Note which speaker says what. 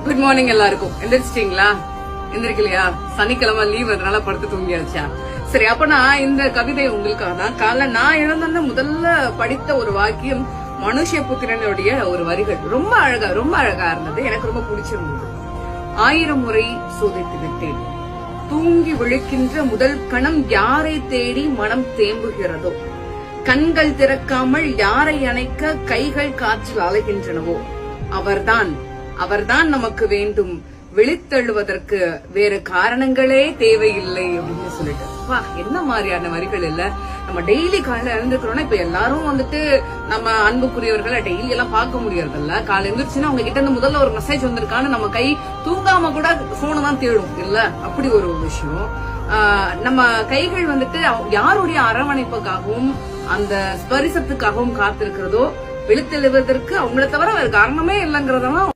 Speaker 1: Good morning எல்லாருக்கும். எந்திரிச்சிட்டீங்களா? எந்திரிக்கலையா? சனிக்கிழமை leave அதனால படுத்து தூங்கியாச்சா? சரி, அப்ப நான் இந்த கவிதை உங்களுக்காக தான். காலைல நான் எழுந்த முதல்ல படித்த ஒரு வாக்கியம் மனுஷபுத்திரனுடைய ஒரு வரிகள். ரொம்ப அழகா இருந்தது. எனக்கு ரொம்ப பிடிச்சிருந்தது. 1000 முறை சோதித்து விட்டேன், தூங்கி விழிக்கின்ற முதல் கணம் யாரை தேடி மனம் தேம்புகிறதோ, கண்கள் திறக்காமல் யாரை அணைக்க கைகள் காற்றில் அலைகின்றனவோ, அவர்தான் நமக்கு வேண்டும், விழித்தெழுவதற்கு வேறு காரணங்களே தேவையில்லை அப்படின்னு சொல்லிட்டு. என்ன மாதிரியான வரிகள் இல்ல. நம்ம டெய்லி காலையில எழுந்துக்கிறோம்னா, இப்ப எல்லாரும் வந்துட்டு நம்ம அன்புக்குரியவர்களை டெய்லி எல்லாம் பார்க்க முடியறதில்ல. காலை எழுந்திருச்சுன்னா அவங்க கிட்ட இருந்து முதல்ல ஒரு மெசேஜ் வந்திருக்கான்னு நம்ம கை தூங்காம கூட போனை தான் தேடும் இல்ல. அப்படி ஒரு விஷயம். நம்ம கைகள் வந்துட்டு யாருடைய அரவணைப்புக்காகவும் அந்த ஸ்பரிசத்துக்காகவும் காத்திருக்கிறதோ, விழித்தெழுவதற்கு அவங்கள தவிர வேற காரணமே இல்லைங்கிறதெல்லாம்